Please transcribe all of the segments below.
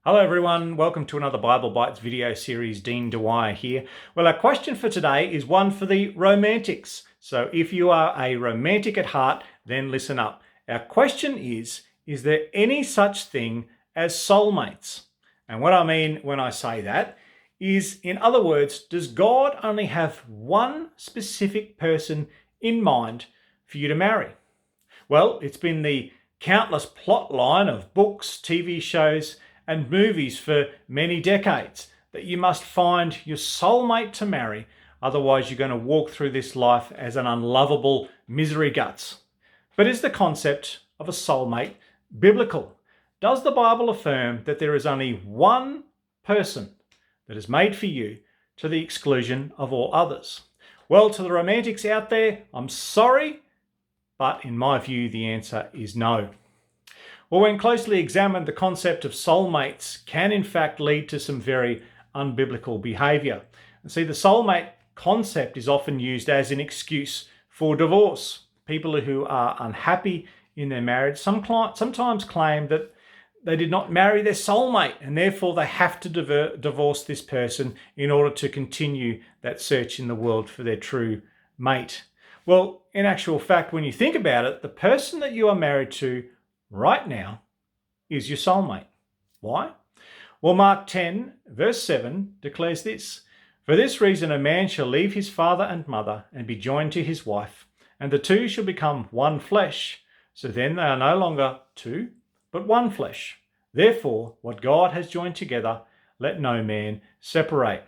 Hello everyone, welcome to another Bible Bites video series. Dean Dwyer here. Well, our question for today is one for the romantics. So if you are a romantic at heart, then listen up. Our question is there any such thing as soulmates? And what I mean when I say that is, in other words, does God only have one specific person in mind for you to marry? Well, it's been the countless plot line of books, TV shows, and movies for many decades that you must find your soulmate to marry, otherwise you're going to walk through this life as an unlovable misery guts. But is the concept of a soulmate biblical? Does the Bible affirm that there is only one person that is made for you to the exclusion of all others? Well, to the romantics out there, I'm sorry, but in my view, the answer is no. Well, when closely examined, the concept of soulmates can in fact lead to some very unbiblical behaviour. And see, the soulmate concept is often used as an excuse for divorce. People who are unhappy in their marriage sometimes claim that they did not marry their soulmate and therefore they have to divorce this person in order to continue that search in the world for their true mate. Well, in actual fact, when you think about it, the person that you are married to right now is your soulmate. Why? Well, Mark 10 verse 7 declares this: "For this reason a man shall leave his father and mother and be joined to his wife, and the two shall become one flesh. So then they are no longer two, but one flesh. Therefore, what God has joined together, let no man separate."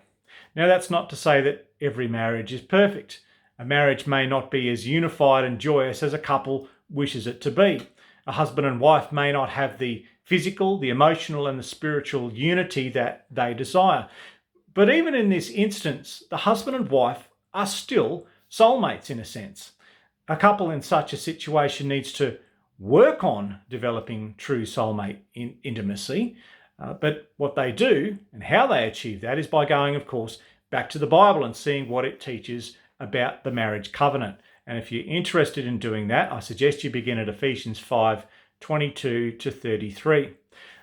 Now, that's not to say that every marriage is perfect. A marriage may not be as unified and joyous as a couple wishes it to be. A husband and wife may not have the physical, the emotional, and the spiritual unity that they desire. But even in this instance, the husband and wife are still soulmates in a sense. A couple in such a situation needs to work on developing true soulmate intimacy. But what they do and how they achieve that is by going, of course, back to the Bible and seeing what it teaches about the marriage covenant. And if you're interested in doing that, I suggest you begin at Ephesians 5:22 to 33.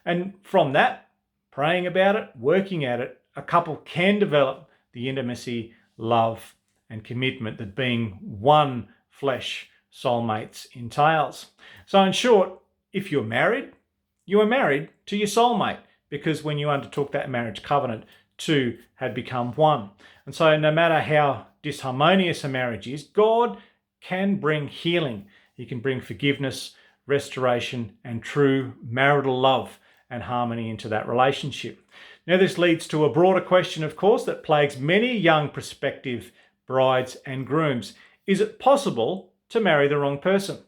And from that, praying about it, working at it, a couple can develop the intimacy, love, and commitment that being one flesh soulmates entails. So in short, if you're married, you are married to your soulmate, because when you undertook that marriage covenant, two had become one. And so no matter how disharmonious a marriage is, God can bring healing. He can bring forgiveness, restoration, and true marital love and harmony into that relationship. Now, this leads to a broader question, of course, that plagues many young prospective brides and grooms. Is it possible to marry the wrong person?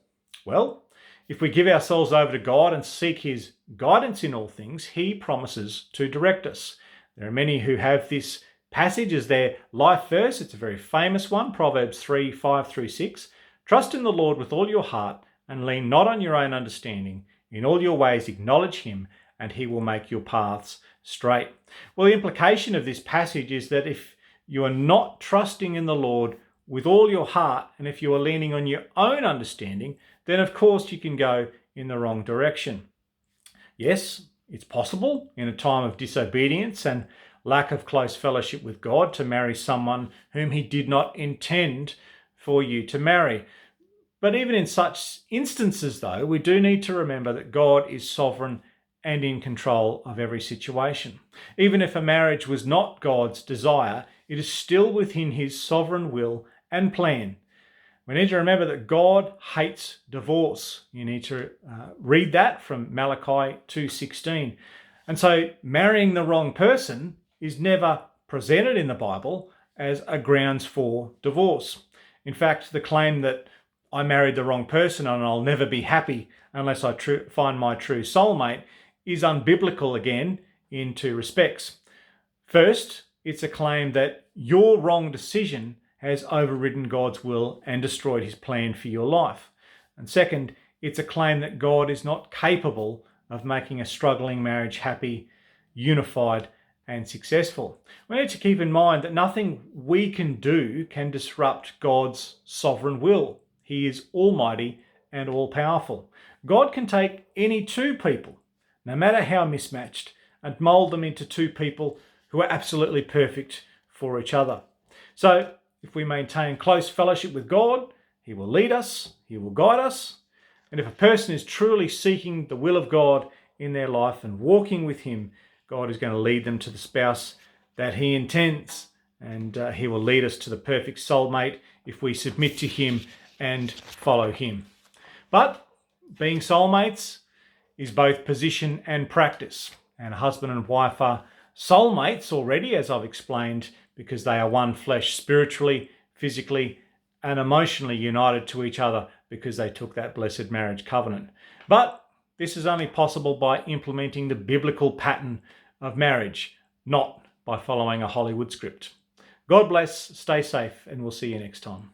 Well, if we give ourselves over to God and seek His guidance in all things, He promises to direct us. There are many who have this passage as their life verse. It's a very famous one, Proverbs 3:5-6. "Trust in the Lord with all your heart and lean not on your own understanding. In all your ways acknowledge Him, and He will make your paths straight." Well, the implication of this passage is that if you are not trusting in the Lord with all your heart, and if you are leaning on your own understanding, then of course you can go in the wrong direction. Yes, it's possible in a time of disobedience and lack of close fellowship with God to marry someone whom He did not intend for you to marry. But even in such instances, though, we do need to remember that God is sovereign and in control of every situation. Even if a marriage was not God's desire, it is still within His sovereign will and plan. We need to remember that God hates divorce. You need to read that from Malachi 2:16. And so marrying the wrong person is never presented in the Bible as a grounds for divorce. In fact, the claim that I married the wrong person and I'll never be happy unless I find my true soulmate is unbiblical again in two respects. First, it's a claim that your wrong decision has overridden God's will and destroyed His plan for your life. And second, it's a claim that God is not capable of making a struggling marriage happy, unified, and successful. We need to keep in mind that nothing we can do can disrupt God's sovereign will. He is almighty and all-powerful. God can take any two people, no matter how mismatched, and mold them into two people who are absolutely perfect for each other. So if we maintain close fellowship with God, He will lead us, He will guide us. And if a person is truly seeking the will of God in their life and walking with Him, God is going to lead them to the spouse that He intends. And He will lead us to the perfect soulmate if we submit to Him and follow Him. But being soulmates is both position and practice. And husband and wife are soulmates already, as I've explained, because they are one flesh spiritually, physically, and emotionally united to each other because they took that blessed marriage covenant. But this is only possible by implementing the biblical pattern of marriage, not by following a Hollywood script. God bless, stay safe, and we'll see you next time.